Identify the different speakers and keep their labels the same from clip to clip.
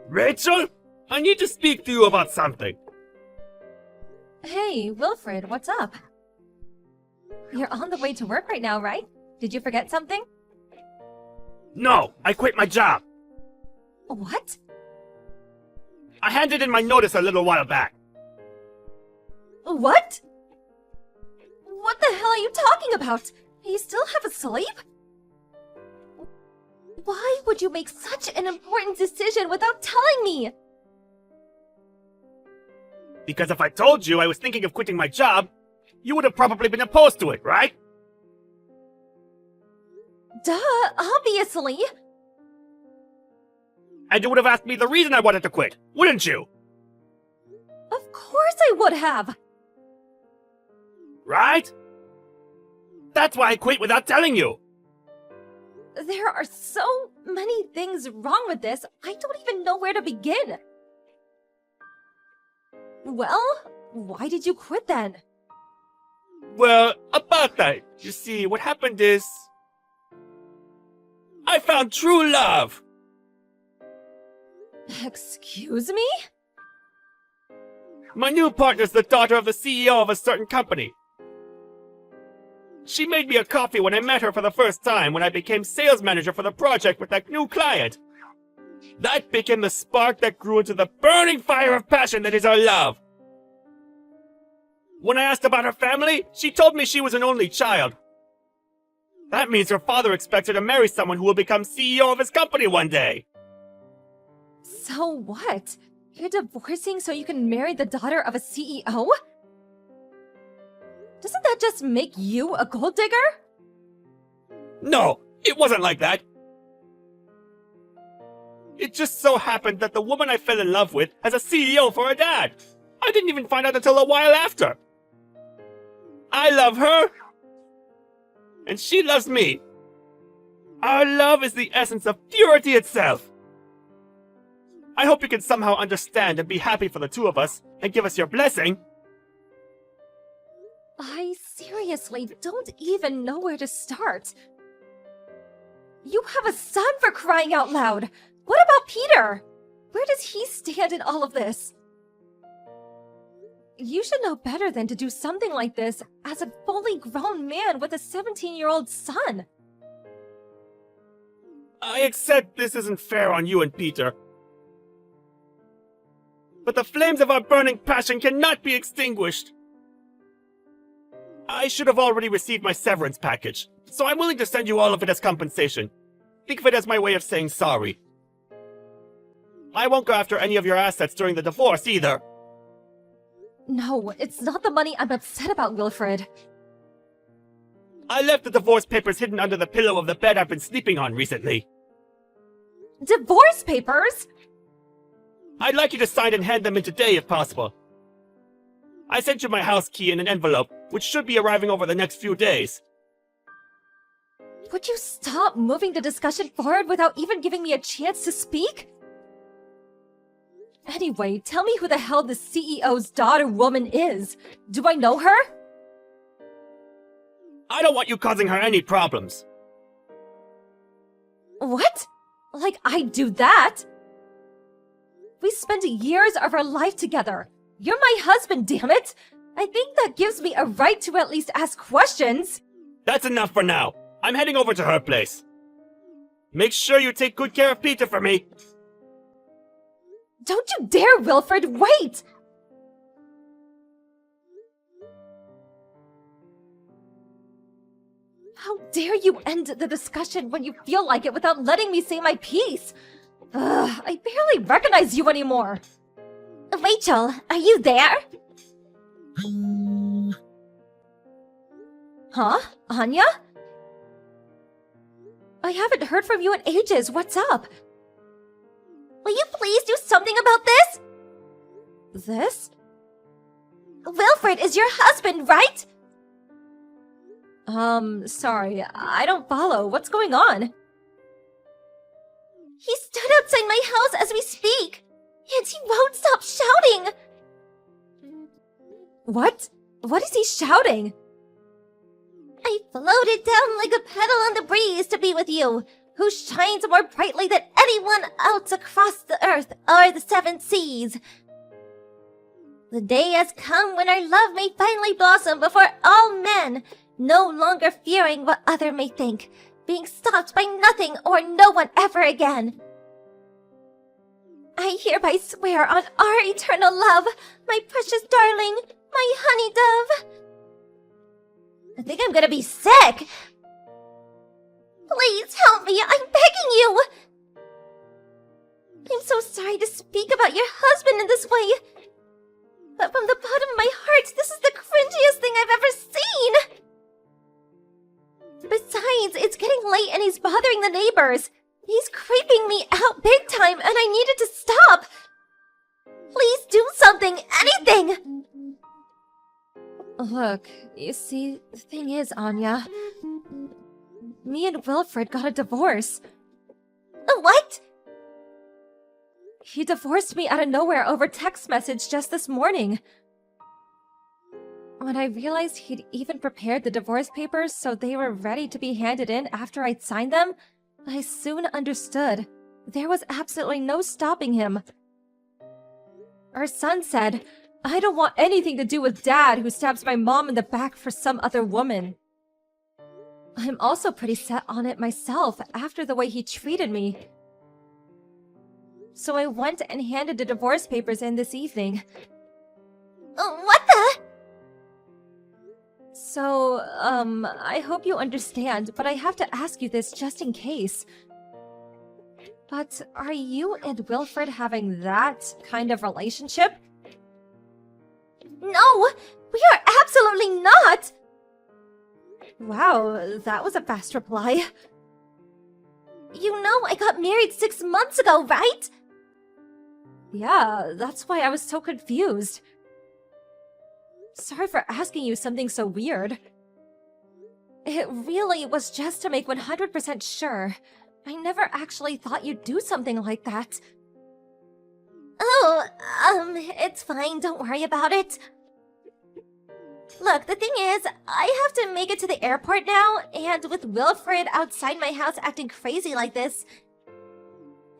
Speaker 1: Rachel? I need to speak to you about something.
Speaker 2: Hey, Wilfred, what's up? You're on the way to work right now, right? Did you forget something?
Speaker 1: No, I quit my job.
Speaker 2: What?
Speaker 1: I handed in my notice a little while back.
Speaker 2: What? What the hell are you talking about? You still have a sleep? Why would you make such an important decision without telling me?
Speaker 1: Because if I told you I was thinking of quitting my job, you would have probably been opposed to it, right?
Speaker 2: Duh, obviously.
Speaker 1: And you would have asked me the reason I wanted to quit, wouldn't you?
Speaker 2: Of course I would have.
Speaker 1: Right? That's why I quit without telling you.
Speaker 2: There are so many things wrong with this, I don't even know where to begin. Well, why did you quit then?
Speaker 1: Well, about that. You see, what happened is... I found true love!
Speaker 2: Excuse me?
Speaker 1: My new partner's the daughter of the CEO of a certain company. She made me a coffee when I met her for the first time when I became sales manager for the project with that new client. That became the spark that grew into the burning fire of passion that is our love. When I asked about her family, she told me she was an only child. That means her father expects her to marry someone who will become CEO of his company one day.
Speaker 2: So what? You're divorcing so you can marry the daughter of a CEO? Doesn't that just make you a gold digger?
Speaker 1: No, it wasn't like that. It just so happened that the woman I fell in love with has a CEO for a dad. I didn't even find out until a while after. I love her, and she loves me. Our love is the essence of purity itself. I hope you can somehow understand and be happy for the two of us and give us your blessing.
Speaker 2: I seriously don't even know where to start. You have a son, for crying out loud! What about Peter? Where does he stand in all of this? You should know better than to do something like this as a fully grown man with a 17-year-old son.
Speaker 1: I accept this isn't fair on you and Peter. But the flames of our burning passion cannot be extinguished. I should have already received my severance package, so I'm willing to send you all of it as compensation. Think of it as my way of saying sorry. I won't go after any of your assets during the divorce either.
Speaker 2: No, it's not the money I'm upset about, Wilfred.
Speaker 1: I left the divorce papers hidden under the pillow of the bed I've been sleeping on recently.
Speaker 2: Divorce papers?
Speaker 1: I'd like you to sign and hand them in today if possible. I sent you my house key in an envelope, which should be arriving over the next few days.
Speaker 2: Would you stop moving the discussion forward without even giving me a chance to speak? Anyway, tell me who the hell the CEO's daughter woman is. Do I know her?
Speaker 1: I don't want you causing her any problems.
Speaker 2: What? Like I'd do that? We spent years of our life together. You're my husband, damn it! I think that gives me a right to at least ask questions.
Speaker 1: That's enough for now. I'm heading over to her place. Make sure you take good care of Peter for me.
Speaker 2: Don't you dare, Wilfred! Wait! How dare you end the discussion when you feel like it without letting me say my piece? Ugh, I barely recognize you anymore. Rachel, are you there? Huh? Anya? I haven't heard from you in ages. What's up? Will you please do something about this? This? Wilfred is your husband, right? Sorry, I don't follow. What's going on? He stood outside my house as we speak, and he won't stop shouting! What? What is he shouting? I floated down like a petal on the breeze to be with you. who shines more brightly than anyone else across the earth or the seven seas. The day has come when our love may finally blossom before all men, no longer fearing what other may think, being stopped by nothing or no one ever again. I hereby swear on our eternal love, my precious darling, my honey dove. I think I'm gonna be sick. Please help me, I'm begging you. I'm so sorry to speak about your husband in this way. But from the bottom of my heart, this is the cringiest thing I've ever seen! Besides, it's getting late and he's bothering the neighbors. He's creeping me out big time and I needed to stop! Please do something, anything! Look, you see, the thing is, Anya, me and Wilfred got a divorce. What? He divorced me out of nowhere over text message just this morning. When I realized he'd even prepared the divorce papers so they were ready to be handed in after I'd signed them, I soon understood. There was absolutely no stopping him. Our son said, "I don't want anything to do with Dad who stabs my mom in the back for some other woman." I'm also pretty set on it myself after the way he treated me. So I went and handed the divorce papers in this evening. What the? So, I hope you understand, but I have to ask you this just in case. But are you and Wilfred having that kind of relationship? No, we are absolutely not! Wow, that was a fast reply. You know I got married 6 months ago, right? Yeah, that's why I was so confused. Sorry for asking you something so weird. It really was just to make 100% sure. I never actually thought you'd do something like that. Oh, it's fine, don't worry about it. Look, the thing is, I have to make it to the airport now, and with Wilfred outside my house acting crazy like this,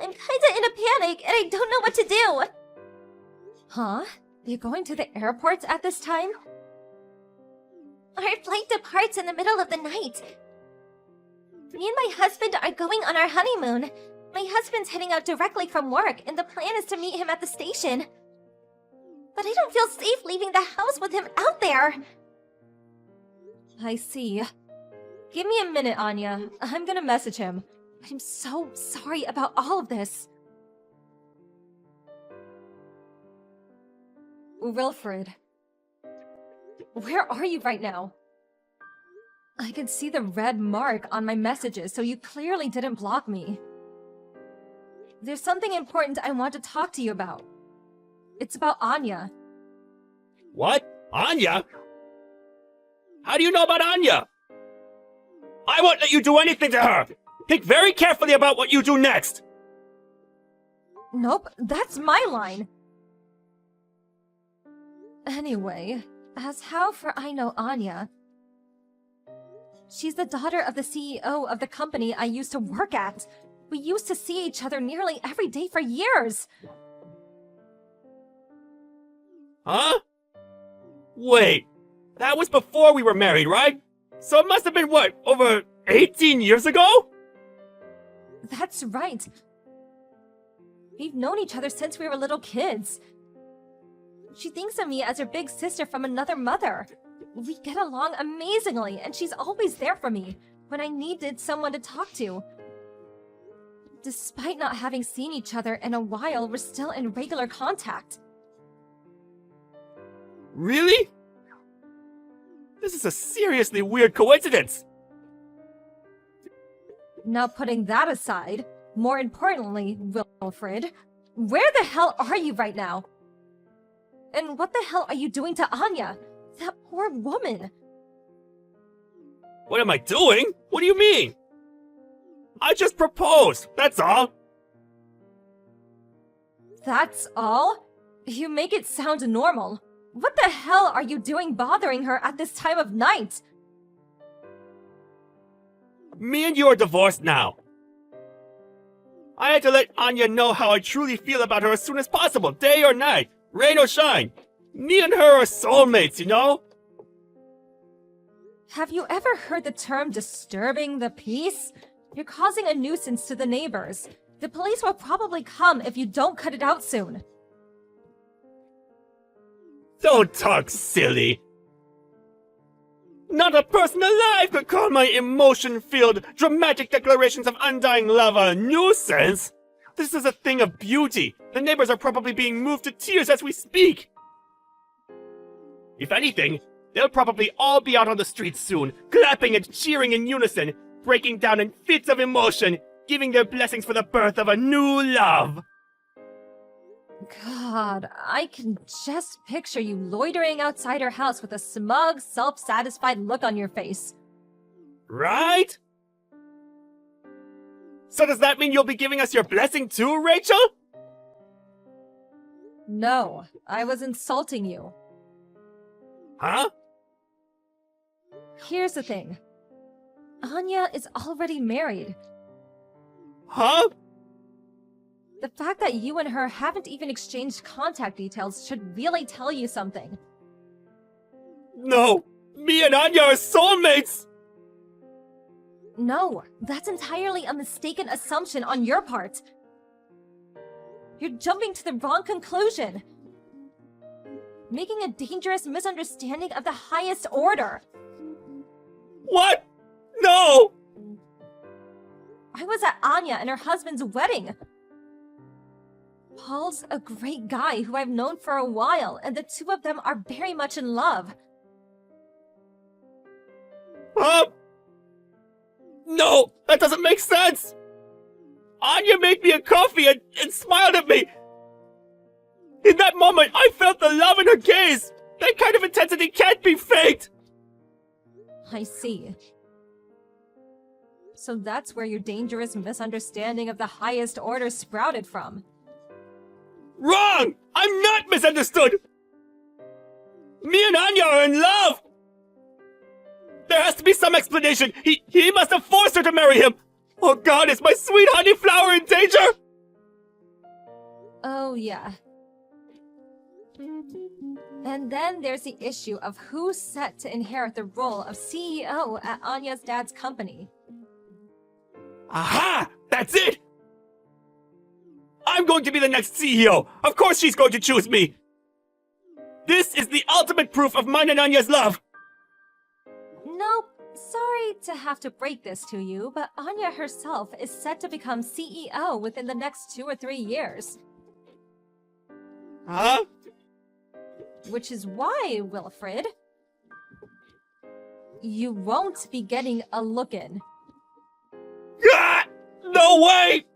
Speaker 2: I'm kinda in a panic, and I don't know what to do. Huh? You're going to the airport at this time? Our flight departs in the middle of the night. Me and my husband are going on our honeymoon. My husband's heading out directly from work, and the plan is to meet him at the station. But I don't feel safe leaving the house with him out there. I see. Give me a minute, Anya. I'm gonna message him. I'm so sorry about all of this. Wilfred. Where are you right now? I can see the red mark on my messages, so you clearly didn't block me. There's something important I want to talk to you about. It's about Anya.
Speaker 1: What? Anya? How do you know about Anya? I won't let you do anything to her! Think very carefully about what you do next!
Speaker 2: Nope, that's my line. Anyway, as how for I know Anya. She's the daughter of the CEO of the company I used to work at. We used to see each other nearly every day for years.
Speaker 1: Huh? Wait, that was before we were married, right? So it must have been, what, over 18 years ago?
Speaker 2: That's right. We've known each other since we were little kids. She thinks of me as her big sister from another mother. We get along amazingly, and she's always there for me when I needed someone to talk to. Despite not having seen each other in a while, we're still in regular contact.
Speaker 1: Really? This is a seriously weird coincidence.
Speaker 2: Now putting that aside, more importantly, Wilfred, where the hell are you right now? And what the hell are you doing to Anya? That poor woman.
Speaker 1: What am I doing? What do you mean? I just proposed, that's all.
Speaker 2: That's all? You make it sound normal. What the hell are you doing bothering her at this time of night?
Speaker 1: Me and you are divorced now. I had to let Anya know how I truly feel about her as soon as possible, day or night, rain or shine. Me and her are soulmates, you know?
Speaker 2: Have you ever heard the term disturbing the peace? You're causing a nuisance to the neighbors. The police will probably come if you don't cut it out soon.
Speaker 1: Don't talk silly. Not a person alive could call my emotion-filled, dramatic declarations of undying love a nuisance. This is a thing of beauty. The neighbors are probably being moved to tears as we speak. If anything, they'll probably all be out on the streets soon, clapping and cheering in unison, breaking down in fits of emotion, giving their blessings for the birth of a new love.
Speaker 2: God, I can just picture you loitering outside her house with a smug, self-satisfied look on your face.
Speaker 1: Right? So does that mean you'll be giving us your blessing too, Rachel?
Speaker 2: No, I was insulting you.
Speaker 1: Huh?
Speaker 2: Here's the thing. Anya is already married.
Speaker 1: Huh?
Speaker 2: The fact that you and her haven't even exchanged contact details should really tell you something.
Speaker 1: No! Me and Anya are soulmates!
Speaker 2: No, that's entirely a mistaken assumption on your part. You're jumping to the wrong conclusion. Making a dangerous misunderstanding of the highest order.
Speaker 1: What? No!
Speaker 2: I was at Anya and her husband's wedding. Paul's a great guy who I've known for a while, and the two of them are very much in love.
Speaker 1: Huh? No, that doesn't make sense! Anya made me a coffee and smiled at me! In that moment, I felt the love in her gaze! That kind of intensity can't be faked!
Speaker 2: I see. So that's where your dangerous misunderstanding of the highest order sprouted from.
Speaker 1: Wrong! I'm not misunderstood! Me and Anya are in love! There has to be some explanation! He must have forced her to marry him! Oh God, is my sweet honey flower in danger?
Speaker 2: Oh, yeah. And then there's the issue of who's set to inherit the role of CEO at Anya's dad's company.
Speaker 1: Aha! That's it! I'm going to be the next CEO! Of course she's going to choose me! This is the ultimate proof of mine and Anya's love!
Speaker 2: Nope. Sorry to have to break this to you, but Anya herself is set to become CEO within the next 2 or 3 years.
Speaker 1: Huh?
Speaker 2: Which is why, Wilfred, you won't be getting a look-in.
Speaker 1: Ah! No way!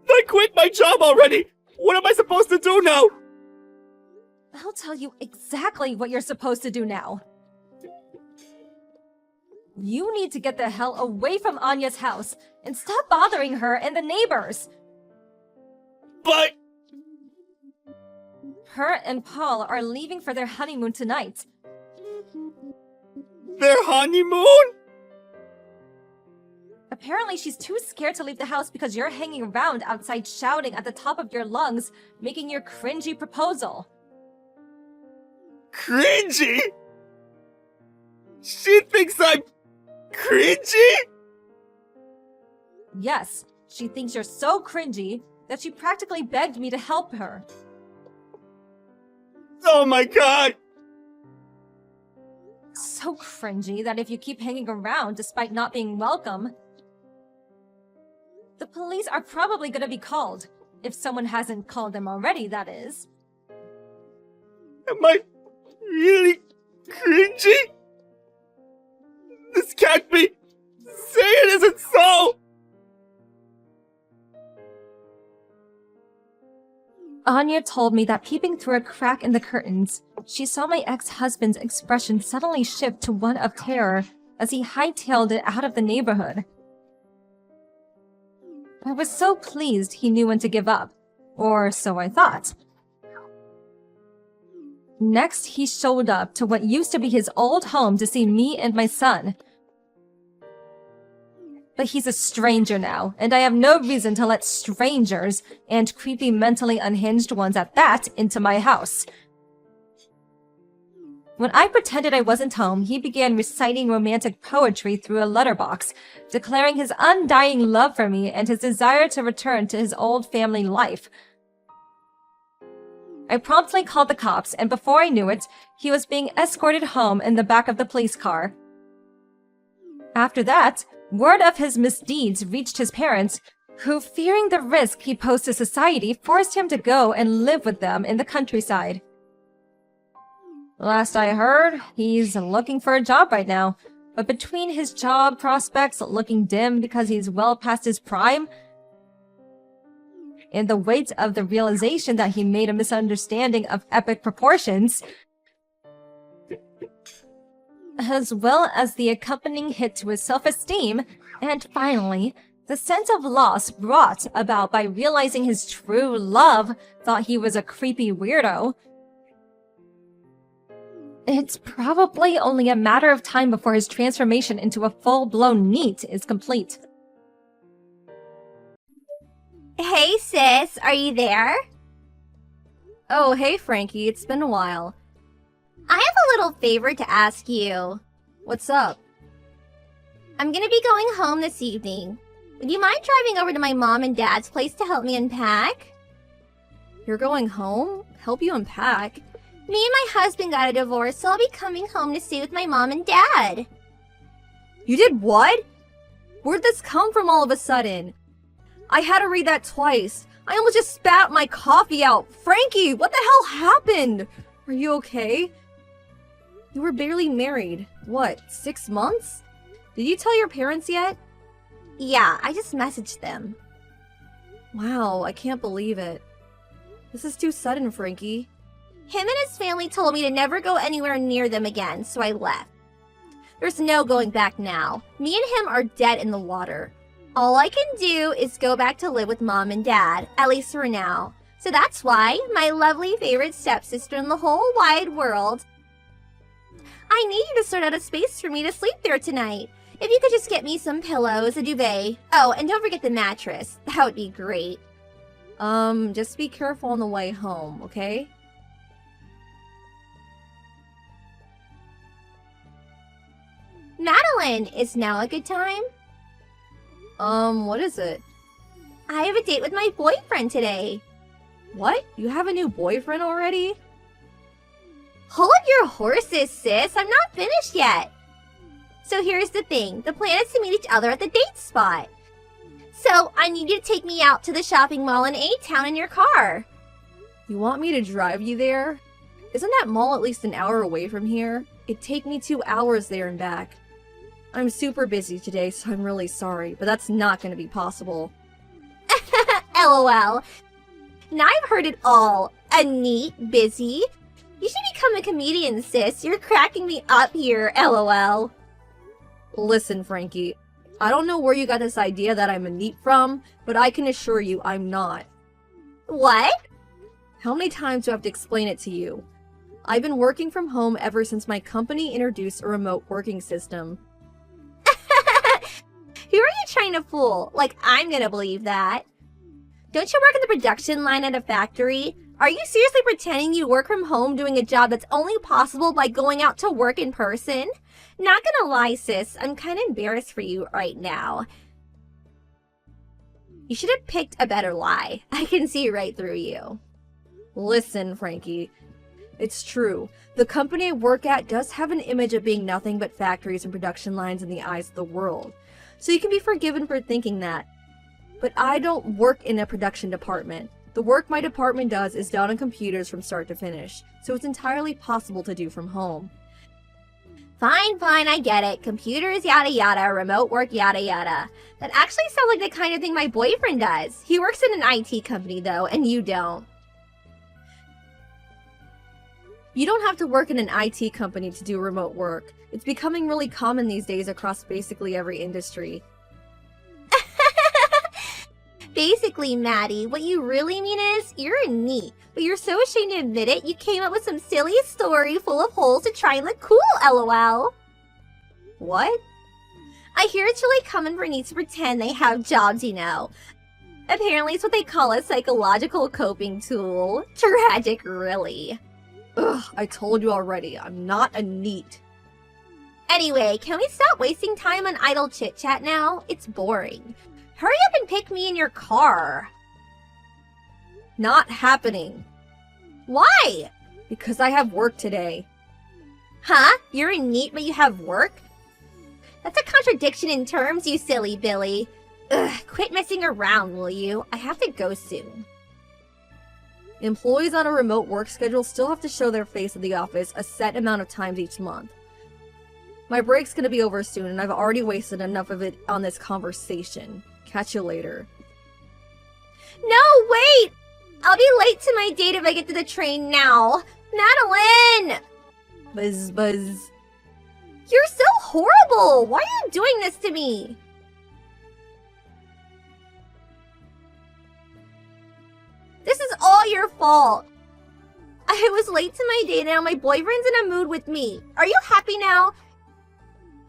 Speaker 1: I quit my job already! What am I supposed to do now?
Speaker 2: I'll tell you exactly what you're supposed to do now. You need to get the hell away from Anya's house and stop bothering her and the neighbors.
Speaker 1: But...
Speaker 2: Her and Paul are leaving for their honeymoon tonight.
Speaker 1: their honeymoon?
Speaker 2: Apparently she's too scared to leave the house because you're hanging around outside shouting at the top of your lungs, making your cringy proposal.
Speaker 1: Cringy? She thinks I'm cringy?
Speaker 2: Yes, she thinks you're so cringy that she practically begged me to help her.
Speaker 1: Oh my god!
Speaker 2: So cringy that if you keep hanging around despite not being welcome, the police are probably gonna be called. If someone hasn't called them already, that is.
Speaker 1: Am I really cringy? This can't be! Say it isn't so!
Speaker 2: Anya told me that peeping through a crack in the curtains, she saw my ex-husband's expression suddenly shift to one of terror as he hightailed it out of the neighborhood. I was so pleased he knew when to give up, or so I thought. Next, he showed up to what used to be his old home to see me and my son. But he's a stranger now, and I have no reason to let strangers, and creepy mentally unhinged ones at that, into my house. When I pretended I wasn't home, he began reciting romantic poetry through a letterbox, declaring his undying love for me and his desire to return to his old family life. I promptly called the cops, and before I knew it, he was being escorted home in the back of the police car. After that, word of his misdeeds reached his parents, who, fearing the risk he posed to society, forced him to go and live with them in the countryside. Last I heard, he's looking for a job right now, but between his job prospects looking dim because he's well past his prime, and the weight of the realization that he made a misunderstanding of epic proportions, as well as the accompanying hit to his self-esteem, and finally, the sense of loss brought about by realizing his true love thought he was a creepy weirdo, it's probably only a matter of time before his transformation into a full-blown NEET is complete.
Speaker 3: Hey sis, are you there?
Speaker 2: Oh, hey Frankie, it's been a while.
Speaker 3: I have a little favor to ask you.
Speaker 2: What's up?
Speaker 3: I'm gonna be going home this evening. Would you mind driving over to my mom and dad's place to help me unpack?
Speaker 2: You're going home? Help you unpack?
Speaker 3: Me and my husband got a divorce, so I'll be coming home to stay with my mom and dad.
Speaker 2: You did what? Where'd this come from all of a sudden? I had to read that twice. I almost just spat my coffee out. Frankie, what the hell happened? Are you okay? You were barely married. What, 6 months? Did you tell your parents yet?
Speaker 3: Yeah, I just messaged them.
Speaker 2: Wow, I can't believe it. This is too sudden, Frankie.
Speaker 3: Him and his family told me to never go anywhere near them again, so I left. There's no going back now. Me and him are dead in the water. All I can do is go back to live with mom and dad, at least for now. So that's why, my lovely favorite stepsister in the whole wide world, I need you to sort out a space for me to sleep there tonight. If you could just get me some pillows, a duvet. Oh, and don't forget the mattress. That would be great.
Speaker 2: Just be careful on the way home, okay?
Speaker 3: Madeline, is now a good time?
Speaker 2: What is it?
Speaker 3: I have a date with my boyfriend today.
Speaker 2: What? You have a new boyfriend already?
Speaker 3: Hold your horses, sis. I'm not finished yet. So here's the thing. The plan is to meet each other at the date spot. So I need you to take me out to the shopping mall in A-Town in your car.
Speaker 2: You want me to drive you there? Isn't that mall at least an hour away from here? It'd take me 2 hours there and back. I'm super busy today, so I'm really sorry, but that's not going to be possible.
Speaker 3: LOL. Now I've heard it all. A neat, busy. You should become a comedian, sis. You're cracking me up here, LOL.
Speaker 2: Listen, Frankie. I don't know where you got this idea that I'm a neat from, but I can assure you I'm not.
Speaker 3: What?
Speaker 2: How many times do I have to explain it to you? I've been working from home ever since my company introduced a remote working system.
Speaker 3: Who are you trying to fool? Like, I'm gonna believe that. Don't you work in the production line at a factory? Are you seriously pretending you work from home doing a job that's only possible by going out to work in person? Not gonna lie, sis, I'm kinda embarrassed for you right now. You should have picked a better lie. I can see right through you.
Speaker 2: Listen, Frankie. It's true. The company I work at does have an image of being nothing but factories and production lines in the eyes of the world. So you can be forgiven for thinking that. But I don't work in a production department. The work my department does is done on computers from start to finish, so it's entirely possible to do from home.
Speaker 3: Fine, I get it. Computers, yada yada, remote work, yada yada. That actually sounds like the kind of thing my boyfriend does. He works in an IT company though, and you don't.
Speaker 2: You don't have to work in an IT company to do remote work. It's becoming really common these days across basically every industry.
Speaker 3: Basically, Maddie, what you really mean is, you're a neat, but you're so ashamed to admit it, you came up with some silly story full of holes to try and look cool, LOL.
Speaker 2: What?
Speaker 3: I hear it's really common for needs to pretend they have jobs, you know. Apparently it's what they call a psychological coping tool. Tragic, really.
Speaker 4: Ugh, I told you already, I'm not a NEET.
Speaker 3: Anyway, can we stop wasting time on idle chit-chat now? It's boring. Hurry up and pick me in your car.
Speaker 4: Not happening.
Speaker 3: Why?
Speaker 4: Because I have work today.
Speaker 3: Huh? You're a NEET but you have work? That's a contradiction in terms, you silly Billy. Ugh, quit messing around, will you? I have to go soon.
Speaker 4: Employees on a remote work schedule still have to show their face at the office a set amount of times each month. My break's gonna be over soon, and I've already wasted enough of it on this conversation. Catch you later.
Speaker 3: No, wait! I'll be late to my date if I get to the train now. Madeline!
Speaker 4: Buzz, buzz.
Speaker 3: You're so horrible! Why are you doing this to me? This is all your fault. I was late to my date and now my boyfriend's in a mood with me. Are you happy now?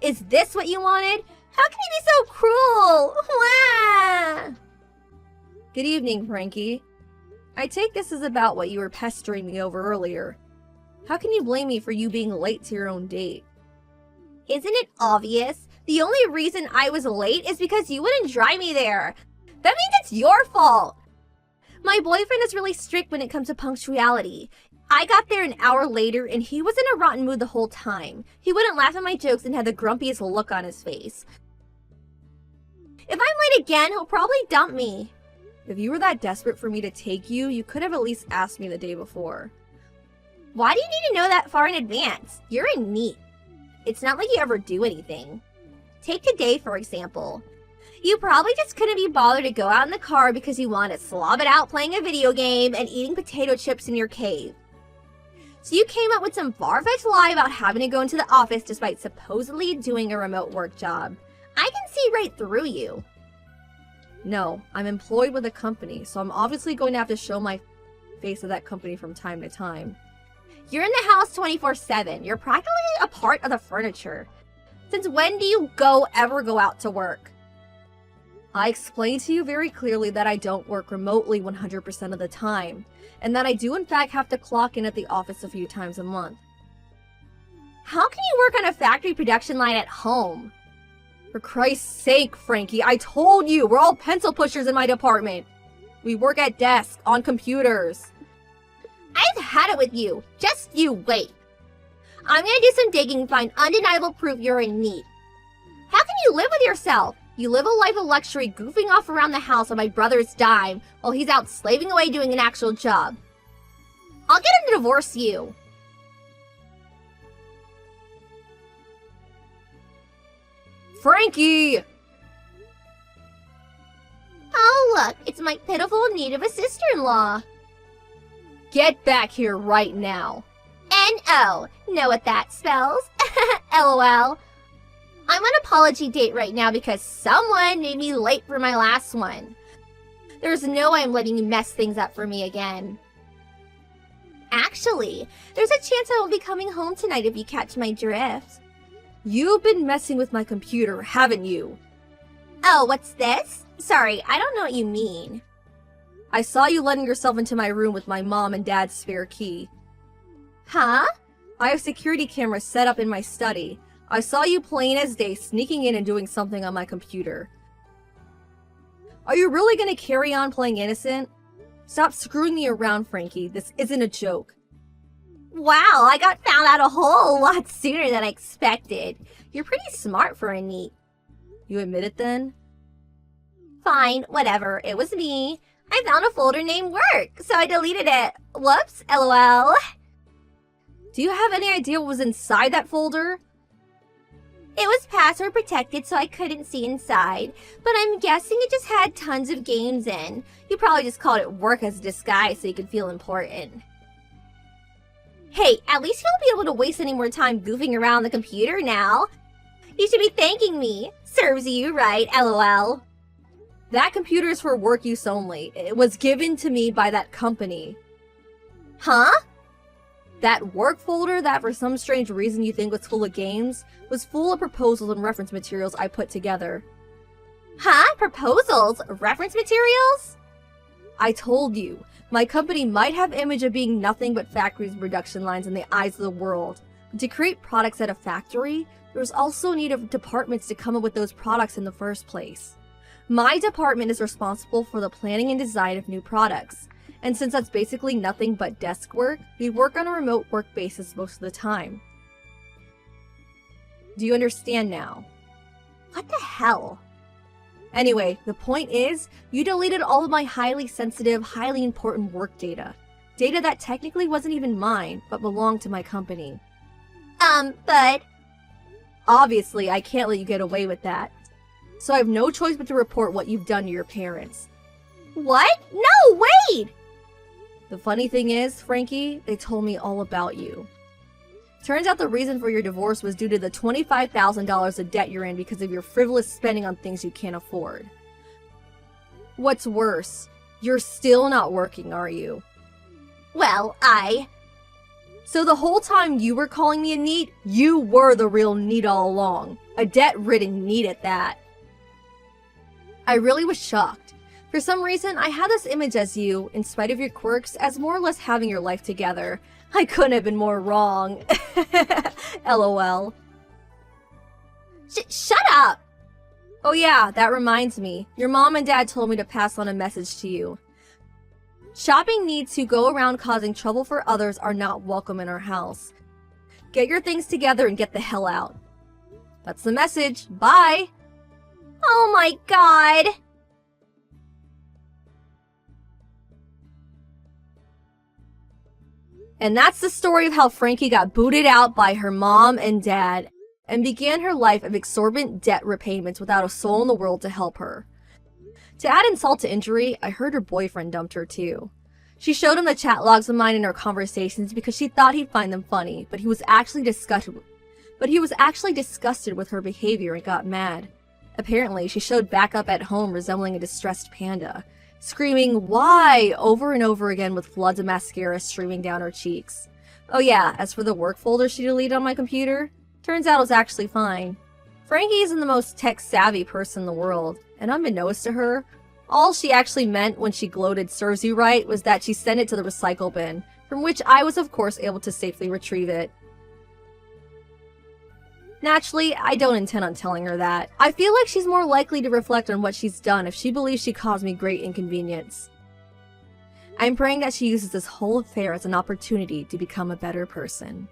Speaker 3: Is this what you wanted? How can you be so cruel? Wah!
Speaker 4: Good evening, Frankie. I take this as about what you were pestering me over earlier. How can you blame me for you being late to your own date?
Speaker 3: Isn't it obvious? The only reason I was late is because you wouldn't drive me there. That means it's your fault. My boyfriend is really strict when it comes to punctuality. I got there an hour later and he was in a rotten mood the whole time. He wouldn't laugh at my jokes and had the grumpiest look on his face. If I'm late again, he'll probably dump me.
Speaker 4: If you were that desperate for me to take you, you could have at least asked me the day before.
Speaker 3: Why do you need to know that far in advance? You're a NEET. It's not like you ever do anything. Take today, for example. You probably just couldn't be bothered to go out in the car because you want to slob it out playing a video game and eating potato chips in your cave. So you came up with some far-fetched lie about having to go into the office despite supposedly doing a remote work job. I can see right through you.
Speaker 4: No, I'm employed with a company, so I'm obviously going to have to show my face at that company from time to time.
Speaker 3: You're in the house 24/7. You're practically a part of the furniture. Since when do you ever go out to work?
Speaker 4: I explained to you very clearly that I don't work remotely 100% of the time, and that I do in fact have to clock in at the office a few times a month.
Speaker 3: How can you work on a factory production line at home?
Speaker 4: For Christ's sake, Frankie, I told you, we're all pencil pushers in my department. We work at desks, on computers.
Speaker 3: I've had it with you. Just you wait. I'm gonna do some digging and find undeniable proof you're in NEET. How can you live with yourself? You live a life of luxury goofing off around the house on my brother's dime while he's out slaving away doing an actual job. I'll get him to divorce you.
Speaker 4: Frankie!
Speaker 3: Oh look, it's my pitiful need of a sister-in-law.
Speaker 4: Get back here right now.
Speaker 3: N-O. Know what that spells? LOL. I'm on apology date right now because someone made me late for my last one. There's no way I'm letting you mess things up for me again. Actually, there's a chance I won't be coming home tonight if you catch my drift.
Speaker 4: You've been messing with my computer, haven't you?
Speaker 3: Oh, what's this? Sorry, I don't know what you mean.
Speaker 4: I saw you letting yourself into my room with my mom and dad's spare key.
Speaker 3: Huh?
Speaker 4: I have security cameras set up in my study. I saw you plain as day sneaking in and doing something on my computer. Are you really gonna carry on playing innocent? Stop screwing me around, Frankie. This isn't a joke.
Speaker 3: Wow, I got found out a whole lot sooner than I expected. You're pretty smart for a NEET.
Speaker 4: You admit it then?
Speaker 3: Fine, whatever. It was me. I found a folder named Work, so I deleted it. Whoops, LOL.
Speaker 4: Do you have any idea what was inside that folder?
Speaker 3: It was password protected, so I couldn't see inside, but I'm guessing it just had tons of games in. You probably just called it Work as a disguise so you could feel important. Hey, at least you won't be able to waste any more time goofing around the computer now. You should be thanking me. Serves you right, LOL.
Speaker 4: That computer is for work use only. It was given to me by that company.
Speaker 3: Huh?
Speaker 4: That work folder that for some strange reason you think was full of games was full of proposals and reference materials I put together.
Speaker 3: Huh? Proposals? Reference materials?
Speaker 4: I told you, my company might have image of being nothing but factories and production lines in the eyes of the world. But to create products at a factory, there's also need of departments to come up with those products in the first place. My department is responsible for the planning and design of new products. And since that's basically nothing but desk work, we work on a remote work basis most of the time. Do you understand now?
Speaker 3: What the hell?
Speaker 4: Anyway, the point is, you deleted all of my highly sensitive, highly important work data. Data that technically wasn't even mine, but belonged to my company.
Speaker 3: But...
Speaker 4: Obviously, I can't let you get away with that. So I have no choice but to report what you've done to your parents.
Speaker 3: What? No, wait!
Speaker 4: The funny thing is, Frankie, they told me all about you. Turns out the reason for your divorce was due to the $25,000 of debt you're in because of your frivolous spending on things you can't afford. What's worse, you're still not working, are you?
Speaker 3: Well,
Speaker 4: So the whole time you were calling me a NEET, you were the real NEET all along. A debt-ridden NEET at that. I really was shocked. For some reason, I had this image as you, in spite of your quirks, as more or less having your life together. I couldn't have been more wrong. LOL.
Speaker 3: Shut up!
Speaker 4: Oh yeah, that reminds me. Your mom and dad told me to pass on a message to you. Shopping needs who go around causing trouble for others are not welcome in our house. Get your things together and get the hell out. That's the message. Bye!
Speaker 3: Oh my god!
Speaker 4: And that's the story of how Frankie got booted out by her mom and dad and began her life of exorbitant debt repayments without a soul in the world to help her. To add insult to injury, I heard her boyfriend dumped her too. She showed him the chat logs of mine in our conversations because she thought he'd find them funny, but he was actually disgusted with her behavior and got mad. Apparently, she showed back up at home resembling a distressed panda, screaming, "Why?" over and over again with floods of mascara streaming down her cheeks. Oh yeah, as for the work folder she deleted on my computer, turns out it was actually fine. Frankie isn't the most tech-savvy person in the world, and unbeknownst to her, all she actually meant when she gloated "serves you right" was that she sent it to the recycle bin, from which I was of course able to safely retrieve it. Naturally, I don't intend on telling her that. I feel like she's more likely to reflect on what she's done if she believes she caused me great inconvenience. I'm praying that she uses this whole affair as an opportunity to become a better person.